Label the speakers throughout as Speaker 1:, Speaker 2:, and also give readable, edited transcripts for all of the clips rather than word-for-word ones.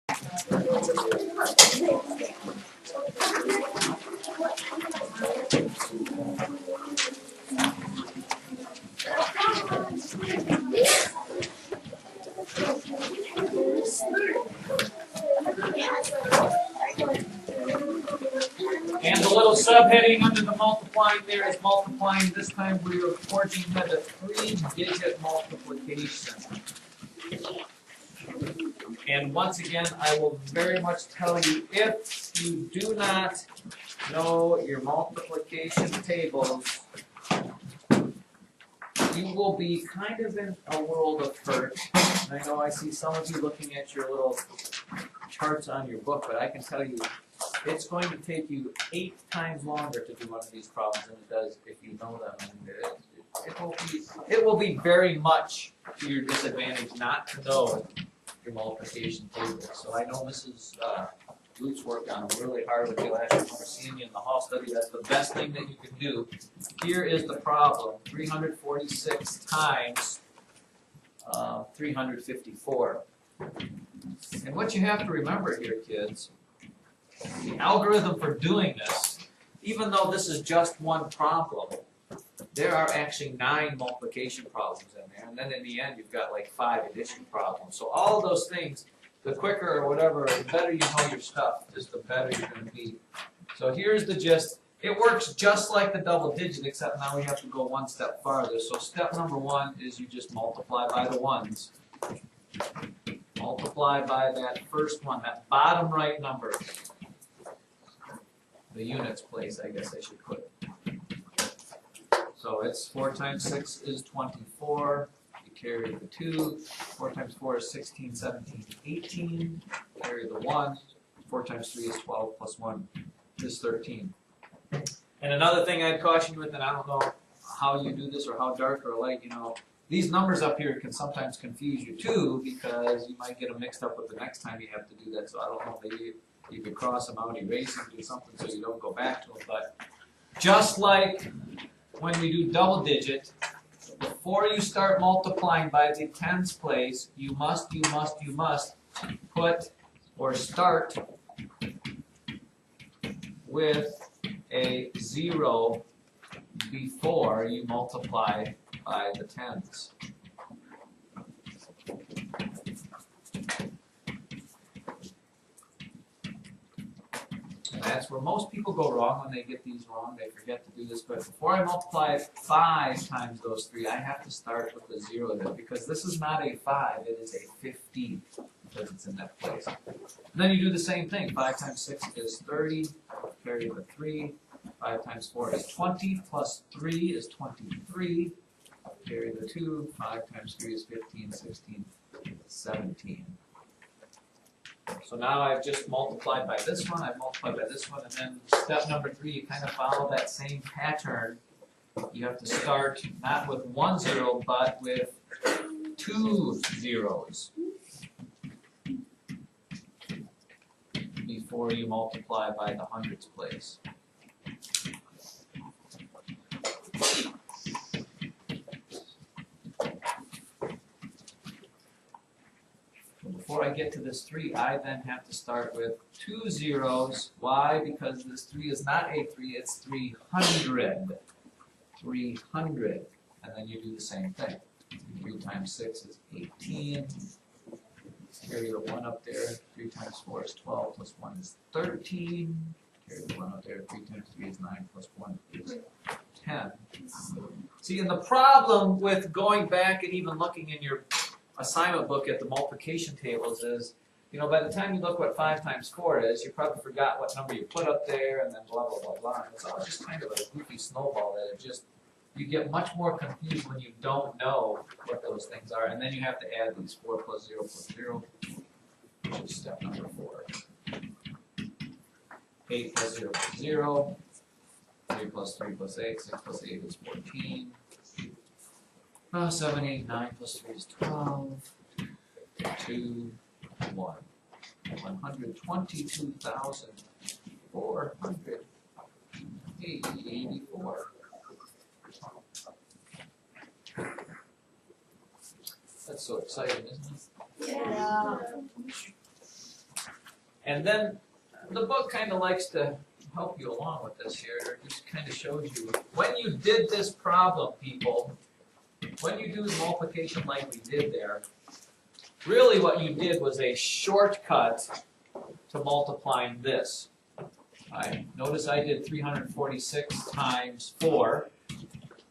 Speaker 1: And the little subheading under the multiplying there is multiplying. This time we are forging with a 3-digit multiplication. And once again, I will very much tell you, if you do not know your multiplication tables, you will be kind of in a world of hurt. And I know I see some of you looking at your little charts on your book, but I can tell you, it's going to take you 8 times longer to do one of these problems than it does if you know them. And it will be very much to your disadvantage not to know your multiplication table. So I know Mrs. Lutz worked on them really hard with you last year. We're seeing you in the hall study. That's the best thing that you can do. Here is the problem: 346 times 354. And what you have to remember here, kids, the algorithm for doing this, even though this is just one problem, there are actually 9 multiplication problems in there, and then in the end you've got like 5 addition problems. So all of those things, the quicker or whatever, the better you know your stuff, just the better you're going to be. So here's the gist. It works just like the double digit, except now we have to go one step farther. So step number 1 is you just multiply by the ones. Multiply by that first one, that bottom right number. The units place, I guess I should put it. So it's 4 times 6 is 24. You carry the 2. 4 times 4 is 16, 17, 18. Carry the 1. 4 times 3 is 12 plus 1 is 13. And another thing I'd caution you with, and I don't know how you do this or how dark or light, you know, these numbers up here can sometimes confuse you too, because you might get them mixed up with the next time you have to do that. So I don't know, maybe you could cross them out, erase them, do something so you don't go back to them. But just like when we do double digit, before you start multiplying by the tens place, you must put or start with a 0 before you multiply by the tens. And that's where most people go wrong when they get these wrong. They forget to do this. But before I multiply 5 times those 3, I have to start with the 0 there, because this is not a 5, it is a 15, because it's in that place. And then you do the same thing. 5 times 6 is 30. Carry the 3. 5 times 4 is 20. Plus 3 is 23. Carry the 2. 5 times 3 is 15, 16, 17. So now I've just multiplied by this one, I've multiplied by this one, and then step number 3, you kind of follow that same pattern. You have to start not with 1 0, but with 2 zeros before you multiply by the hundreds place. Before I get to this 3, I then have to start with 2 zeros. Why? Because this 3 is not a 3, it's 300. 300. And then you do the same thing. 3 times 6 is 18. Carry the 1 up there. 3 times 4 is 12, plus 1 is 13. Carry the 1 up there. 3 times 3 is 9, plus 1 is 10. See, and the problem with going back and even looking in your assignment book at the multiplication tables is, you know, by the time you look what 5 times 4 is, you probably forgot what number you put up there, and then blah, blah, blah, blah. And it's all just kind of a goofy snowball that it just, you get much more confused when you don't know what those things are. And then you have to add these 4 plus 0 plus 0, which is step number 4. 8 plus 0 plus 0. 3 plus 3 plus 8. 6 plus 8 is 14. 7, 8, 9 plus 3 is 12. 2, 1. 122,484. That's so exciting, isn't it?
Speaker 2: Yeah.
Speaker 1: And then the book kind of likes to help you along with this here. It just kind of shows you, when you did this problem, people, when you do the multiplication like we did there, really what you did was a shortcut to multiplying this. Right. Notice I did 346 times 4.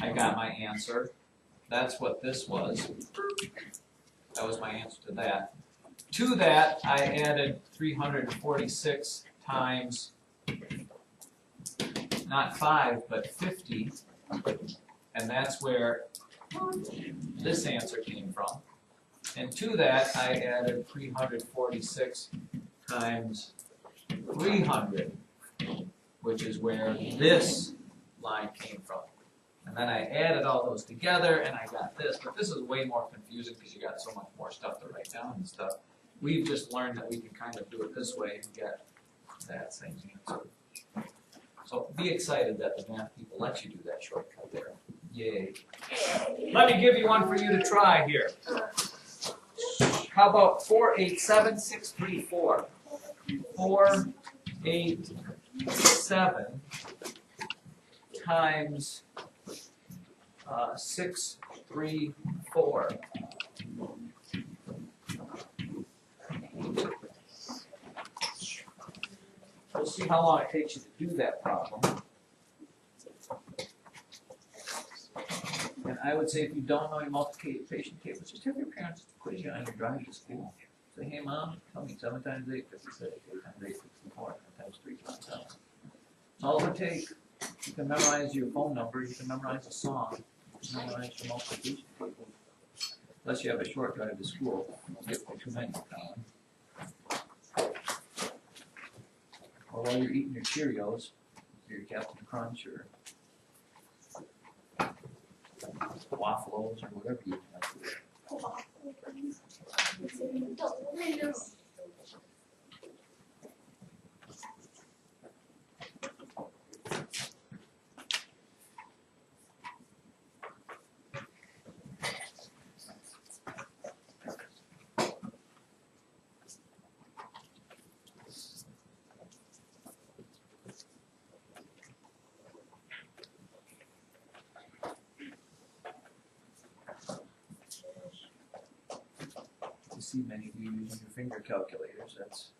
Speaker 1: I got my answer. That's what this was. That was my answer to that. To that, I added 346 times, not 5, but 50. And that's where this answer came from. And to that, I added 346 times 300, which is where this line came from. And then I added all those together, and I got this. But this is way more confusing because you got so much more stuff to write down and stuff. We've just learned that we can kind of do it this way and get that same answer. So be excited that the math people let you do that shortcut there. Yay. Let me give you one for you to try here. How about 487634? 487 times 634. We'll see how long it takes you to do that problem. And I would say if you don't know your multiplication tables, just have your parents quiz you on your drive to school. Say, hey mom, tell me 7 times 8, 56, 8 times 8, 64, 9 times 3, 7. That's all it would take. You can memorize your phone number, you can memorize a song, you can memorize your multiplication table. Unless you have a short drive to school, you'll get too many. Or while you're eating your Cheerios, your Captain Crunch or Waffles or whatever you like to do. See many of you using your finger calculators. That's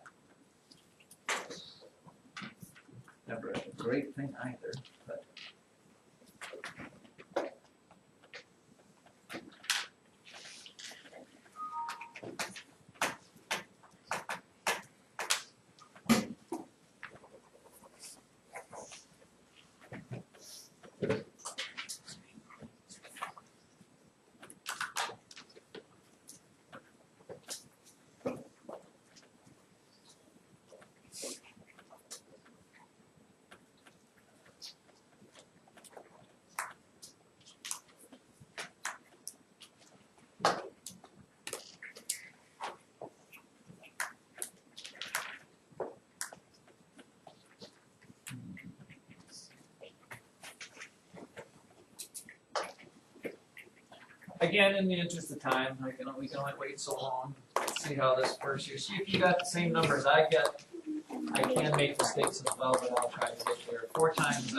Speaker 1: never a great thing either, but again, in the interest of time, we can only wait so long. Let's see how this first year. See if you got the same numbers I get. I can make mistakes as well, but I'll try to get there. 4 times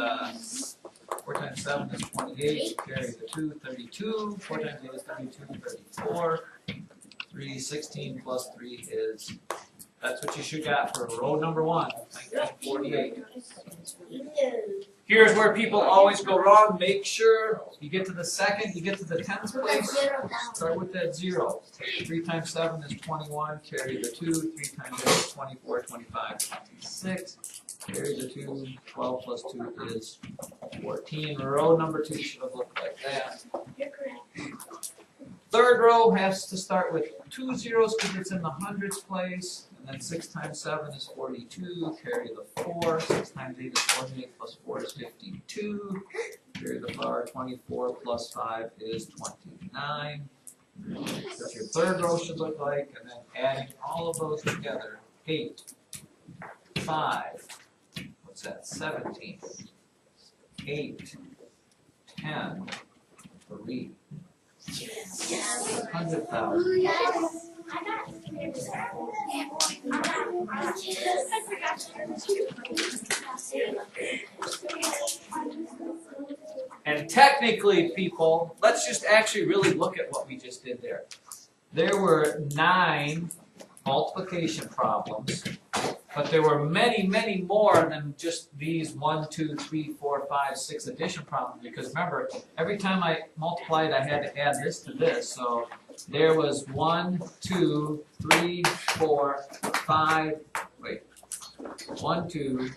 Speaker 1: 7 is 28. Carry the 2, 32. 4 times 8 is 32, 34. 3, 16 plus 3 is. That's what you should got for row number 1, 1948. Here's where people always go wrong. Make sure you get to the second, you get to the 10th place, start with that 0. 3 times 7 is 21, carry the 2. 3 times 8 is 24, 25, 26. Carry the 2, 12 plus 2 is 14. Row number 2 should have looked like that. Third row has to start with 2 zeros because it's in the hundreds place. And then 6 times 7 is 42, carry the 4. 6 times 8 is 48, plus 4 is 52. Carry the 4, 24 plus 5 is 29. That's what your third row should look like. And then adding all of those together, 8, 5, what's that, 17, 8, 10, 3, 100,000. And technically, people, let's just actually really look at what we just did there. There were 9 multiplication problems, but there were many, many more than just these 1, 2, 3, 4, 5, 6 addition problems. Because remember, every time I multiplied, I had to add this to this. So there was 1, 2, 3, 4, 5, wait, 1, 2,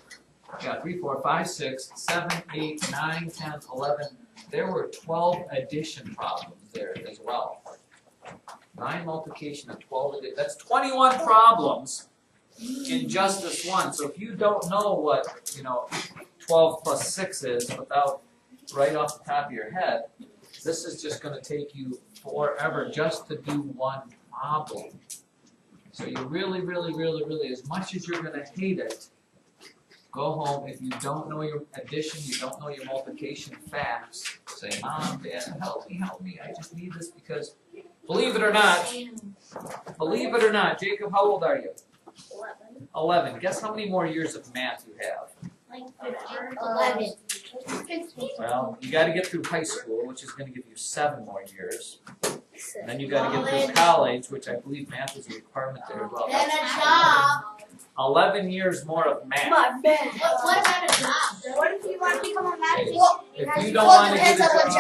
Speaker 1: 3, 4, 5, 6, 7, 8, 9, 10, 11. There were 12 addition problems there as well. 9 multiplication of 12 addition. That's 21 problems in just this one. So if you don't know what 12 plus 6 is without right off the top of your head, this is just going to take you forever just to do one problem. So you really, as much as you're going to hate it, go home. If you don't know your addition, you don't know your multiplication facts, say, Mom, Dad, help me. I just need this because, believe it or not, Jacob, how old are you? 11. Guess how many more years of math you have?
Speaker 2: Like 11.
Speaker 1: Well, you got to get through high school, which is going to give you 7 more years. And then you got to get through college, which I believe math is a requirement there as well.
Speaker 2: Then a job.
Speaker 1: 11 years more of math.
Speaker 2: What about a job? What if you want to become a math teacher?
Speaker 1: If you don't want to do the job,